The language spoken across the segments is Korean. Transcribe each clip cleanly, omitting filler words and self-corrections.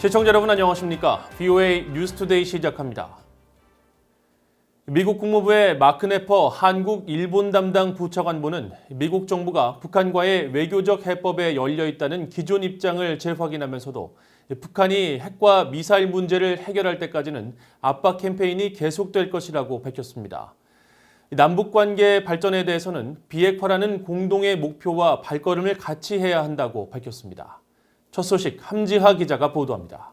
시청자 여러분 안녕하십니까? VOA 뉴스투데이 시작합니다. 미국 국무부의 마크 네퍼 한국 일본 담당 부차관보는 미국 정부가 북한과의 외교적 해법에 열려 있다는 기존 입장을 재확인하면서도 북한이 핵과 미사일 문제를 해결할 때까지는 압박 캠페인이 계속될 것이라고 밝혔습니다. 남북관계 발전에 대해서는 비핵화라는 공동의 목표와 발걸음을 같이 해야 한다고 밝혔습니다. 첫 소식 함지하 기자가 보도합니다.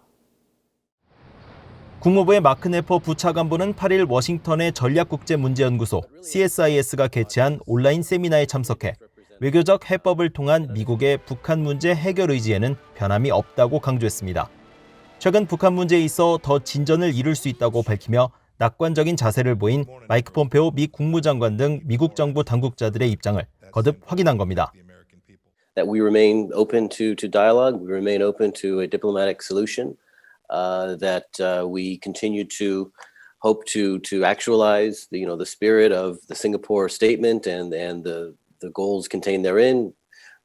국무부의 마크 네퍼 부차관보는 8일 워싱턴의 전략국제문제연구소 CSIS가 개최한 온라인 세미나에 참석해 외교적 해법을 통한 미국의 북한 문제 해결 의지에는 변함이 없다고 강조했습니다. 최근 북한 문제에 있어 더 진전을 이룰 수 있다고 밝히며 낙관적인 자세를 보인 마이크 폼페오 미 국무장관 등 미국 정부 당국자들의 입장을 거듭 확인한 겁니다. That we remain open to dialogue, we remain open to a diplomatic solution, that we continue to hope to actualize the spirit of the Singapore statement and the goals contained therein,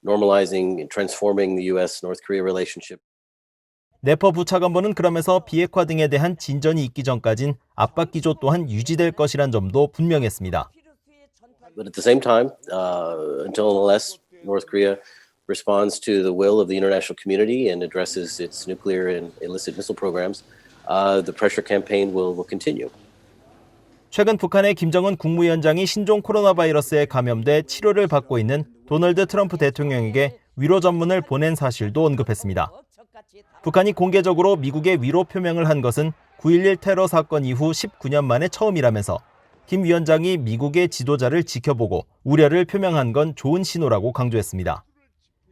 normalizing and transforming the U.S.-North Korea relationship. 네퍼 부차관보는 그러면서 비핵화 등에 대한 진전이 있기 전까진 압박 기조 또한 유지될 것이란 점도 분명했습니다. But at the same time, until and unless North Korea responds to the will of the international community and addresses its nuclear and illicit missile programs, the pressure campaign will continue. 최근 북한의 김정은 국무위원장이 신종 코로나 바이러스에 감염돼 치료를 받고 있는 도널드 트럼프 대통령에게 위로 전문을 보낸 사실도 언급했습니다. 북한이 공개적으로 미국에 위로 표명을 한 것은 9.11 테러 사건 이후 19년 만에 처음이라면서 김 위원장이 미국의 지도자를 지켜보고 우려를 표명한 건 좋은 신호라고 강조했습니다.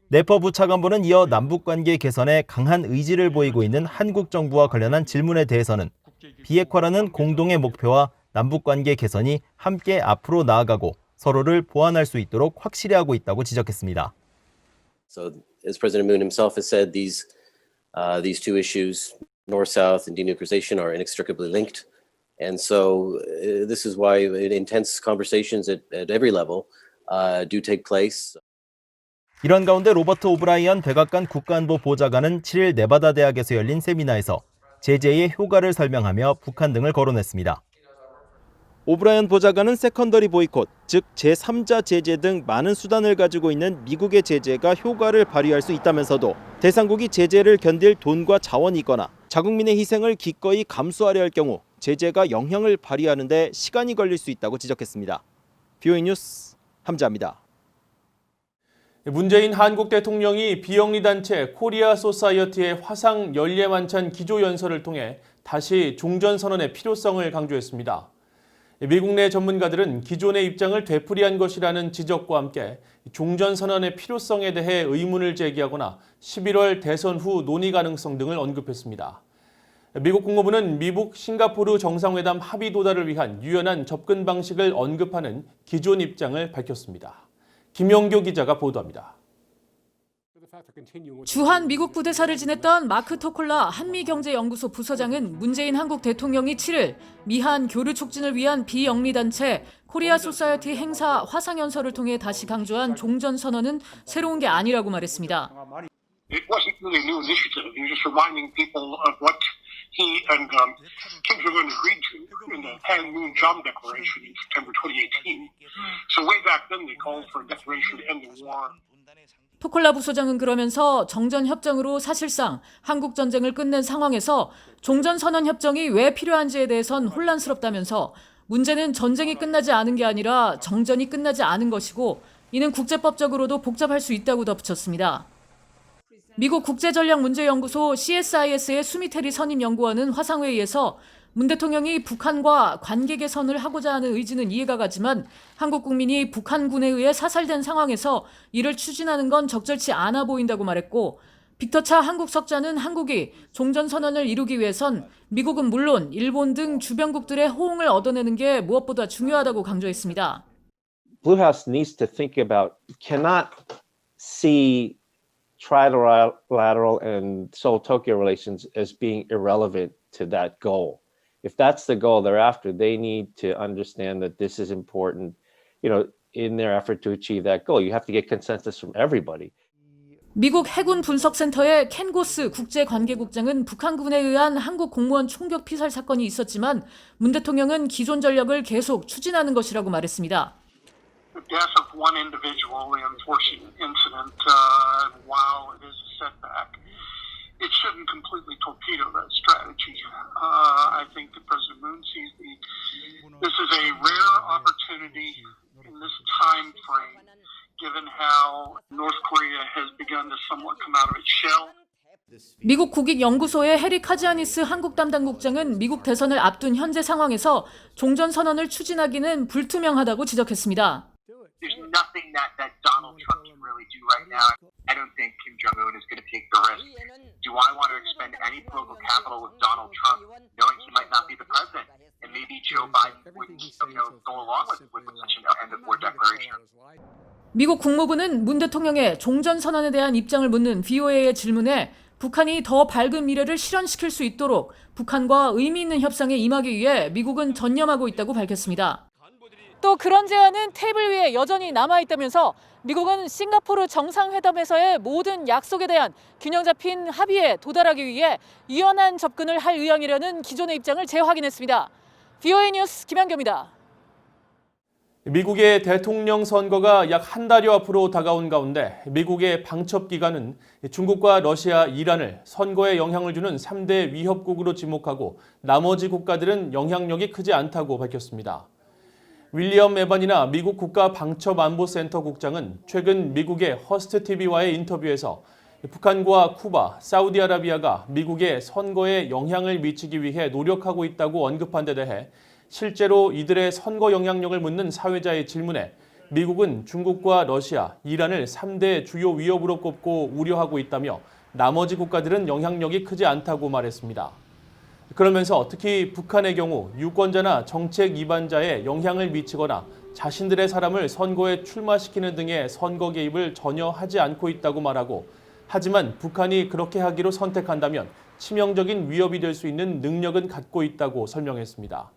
네퍼 부차관보는 이어 남북관계 개선에 강한 의지를 보이고 있는 한국 정부와 관련한 질문에 대해서는 비핵화라는 공동의 목표와 남북관계 개선이 함께 앞으로 나아가고 서로를 보완할 수 있도록 확실히 하고 있다고 지적했습니다. So, as President Moon himself has said, these two issues, North-South and denuclearization, are inextricably linked. And so this is why intense conversations at every level do take place. 이런 가운데 로버트 오브라이언 백악관 국가안보 보좌관은 7일 네바다 대학에서 열린 세미나에서 제재의 효과를 설명하며 북한 등을 거론했습니다. 오브라이언 보좌관은 세컨더리 보이콧, 즉 제3자 제재 등 많은 수단을 가지고 있는 미국의 제재가 효과를 발휘할 수 있다면서도 대상국이 제재를 견딜 돈과 자원이 있거나 자국민의 희생을 기꺼이 감수하려 할 경우 제재가 영향을 발휘하는 데 시간이 걸릴 수 있다고 지적했습니다. VOA 뉴스 함지하입니다. 문재인 한국 대통령이 비영리 단체 코리아 소사이어티의 화상 연례만찬 기조연설을 통해 다시 종전선언의 필요성을 강조했습니다. 미국 내 전문가들은 기존의 입장을 되풀이한 것이라는 지적과 함께 종전선언의 필요성에 대해 의문을 제기하거나 11월 대선 후 논의 가능성 등을 언급했습니다. 미국 국무부는 미국 싱가포르 정상회담 합의 도달을 위한 유연한 접근 방식을 언급하는 기존 입장을 밝혔습니다. 김영교 기자가 보도합니다. 주한 미국 부대사를 지냈던 마크 토콜라 한미경제연구소 부서장은 문재인 한국 대통령이 7일 미한 교류 촉진을 위한 비영리단체 코리아 소사이어티 행사 화상연설을 통해 다시 강조한 종전선언은 새로운 게 아니라고 말했습니다. It wasn't really a new initiative. He was just reminding people of what he and Kim Jong-un agreed to in the Panmunjom Declaration in September 2018. So way back then they called for a declaration to end the war. 토콜라 부소장은 그러면서 정전협정으로 사실상 한국전쟁을 끝낸 상황에서 종전선언협정이 왜 필요한지에 대해선 혼란스럽다면서 문제는 전쟁이 끝나지 않은 게 아니라 정전이 끝나지 않은 것이고 이는 국제법적으로도 복잡할 수 있다고 덧붙였습니다. 미국 국제전략문제연구소 CSIS의 수미테리 선임연구원은 화상회의에서 문 대통령이 북한과 관계 개선을 하고자 하는 의지는 이해가 가지만 한국 국민이 북한군에 의해 사살된 상황에서 이를 추진하는 건 적절치 않아 보인다고 말했고 빅터 차 한국 석자는 한국이 종전선언을 이루기 위해선 미국은 물론 일본 등 주변국들의 호응을 얻어내는 게 무엇보다 중요하다고 강조했습니다. Blue House needs to think about, cannot see trilateral and Seoul-Tokyo relations as being irrelevant to that goal. If that's the goal they're after, they need to understand that this is important, in their effort to achieve that goal. You have to get consensus from everybody. 미국 해군 분석센터의 켄 고스 국제관계국장은 북한군에 의한 한국 공무원 총격 피살 사건이 있었지만 문 대통령은 기존 전략을 계속 추진하는 것이라고 말했습니다. The death of one individual, the unfortunate incident, while it is a setback, it shouldn't completely torpedo that strategy. I think that President Moon sees this is a rare opportunity in this time frame, given how North Korea has begun to somewhat come out of its shell. 미국 국익연구소의 해리 카지아니스 한국 담당 국장은 미국 대선을 앞둔 현재 상황에서 종전 선언을 추진하기는 불투명하다고 지적했습니다. There's nothing that Donald Trump can really do right now. I don't think Kim Jong-un is going to take the risk. Do I want to expend any political capital with Donald Trump, knowing he might not be the president? And maybe Joe Biden would, go along with such an end-of-war declaration. 미국 국무부는 문 대통령의 종전 선언에 대한 입장을 묻는 VOA의 질문에 북한이 더 밝은 미래를 실현시킬 수 있도록 북한과 의미 있는 협상에 임하기 위해 미국은 전념하고 있다고 밝혔습니다. 또 그런 제안은 테이블 위에 여전히 남아있다면서 미국은 싱가포르 정상회담에서의 모든 약속에 대한 균형 잡힌 합의에 도달하기 위해 유연한 접근을 할 의향이라는 기존의 입장을 재확인했습니다. VOA 뉴스 김한교입니다. 미국의 대통령 선거가 약 한 달여 앞으로 다가온 가운데 미국의 방첩기관은 중국과 러시아, 이란을 선거에 영향을 주는 3대 위협국으로 지목하고 나머지 국가들은 영향력이 크지 않다고 밝혔습니다. 윌리엄 에반이나 미국 국가방첩안보센터 국장은 최근 미국의 허스트 TV와의 인터뷰에서 북한과 쿠바, 사우디아라비아가 미국의 선거에 영향을 미치기 위해 노력하고 있다고 언급한 데 대해 실제로 이들의 선거 영향력을 묻는 사회자의 질문에 미국은 중국과 러시아, 이란을 3대 주요 위협으로 꼽고 우려하고 있다며 나머지 국가들은 영향력이 크지 않다고 말했습니다. 그러면서 특히 북한의 경우 유권자나 정책 위반자에 영향을 미치거나 자신들의 사람을 선거에 출마시키는 등의 선거 개입을 전혀 하지 않고 있다고 말하고 하지만 북한이 그렇게 하기로 선택한다면 치명적인 위협이 될 수 있는 능력은 갖고 있다고 설명했습니다.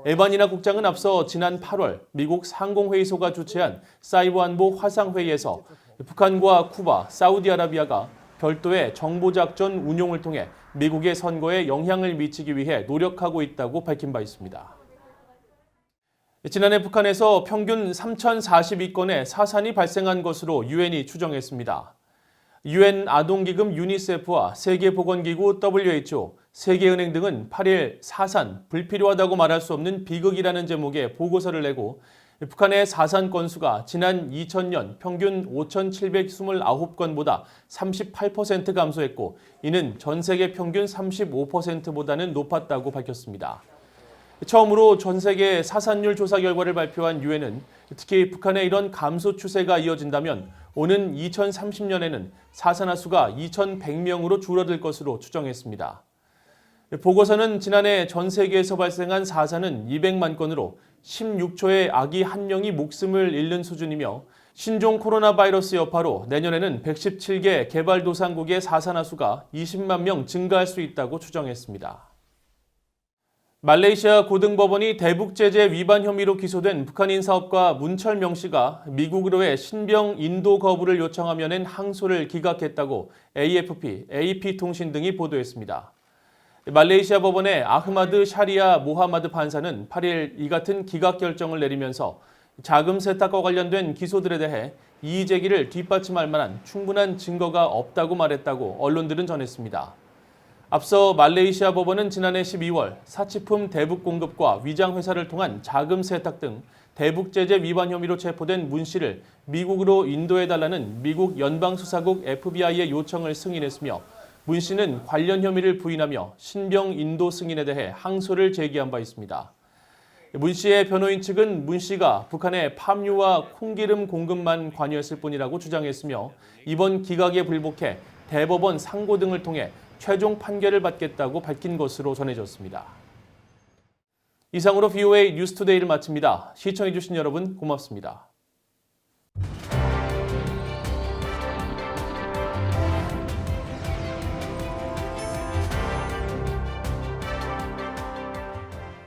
에반이나 국장은 앞서 지난 8월 미국 상공회의소가 주최한 사이버 안보 화상회의에서 북한과 쿠바, 사우디아라비아가 별도의 정보작전 운용을 통해 미국의 선거에 영향을 미치기 위해 노력하고 있다고 밝힌 바 있습니다. 지난해 북한에서 평균 3,042건의 사산이 발생한 것으로 유엔이 추정했습니다. 유엔 아동기금 유니세프와 세계보건기구 WHO, 세계은행 등은 8일 사산, 불필요하다고 말할 수 없는 비극이라는 제목의 보고서를 내고 북한의 사산 건수가 지난 2000년 평균 5,729건보다 38% 감소했고 이는 전 세계 평균 35%보다는 높았다고 밝혔습니다. 처음으로 전 세계 사산율 조사 결과를 발표한 유엔은 특히 북한의 이런 감소 추세가 이어진다면 오는 2030년에는 사산아 수가 2,100명으로 줄어들 것으로 추정했습니다. 보고서는 지난해 전 세계에서 발생한 사산은 200만 건으로 16초의 아기 1명이 목숨을 잃는 수준이며 신종 코로나 바이러스 여파로 내년에는 117개 개발도상국의 사산아 수가 20만 명 증가할 수 있다고 추정했습니다. 말레이시아 고등법원이 대북 제재 위반 혐의로 기소된 북한인 사업가 문철명 씨가 미국으로의 신병 인도 거부를 요청하며 낸 항소를 기각했다고 AFP, AP통신 등이 보도했습니다. 말레이시아 법원의 아흐마드 샤리아 모하마드 판사는 8일 이 같은 기각 결정을 내리면서 자금 세탁과 관련된 기소들에 대해 이의 제기를 뒷받침할 만한 충분한 증거가 없다고 말했다고 언론들은 전했습니다. 앞서 말레이시아 법원은 지난해 12월 사치품 대북 공급과 위장 회사를 통한 자금 세탁 등 대북 제재 위반 혐의로 체포된 문 씨를 미국으로 인도해달라는 미국 연방수사국 FBI의 요청을 승인했으며 문 씨는 관련 혐의를 부인하며 신병 인도 승인에 대해 항소를 제기한 바 있습니다. 문 씨의 변호인 측은 문 씨가 북한의 팜유와 콩기름 공급만 관여했을 뿐이라고 주장했으며 이번 기각에 불복해 대법원 상고 등을 통해 최종 판결을 받겠다고 밝힌 것으로 전해졌습니다. 이상으로 VOA 뉴스투데이를 마칩니다. 시청해주신 여러분 고맙습니다.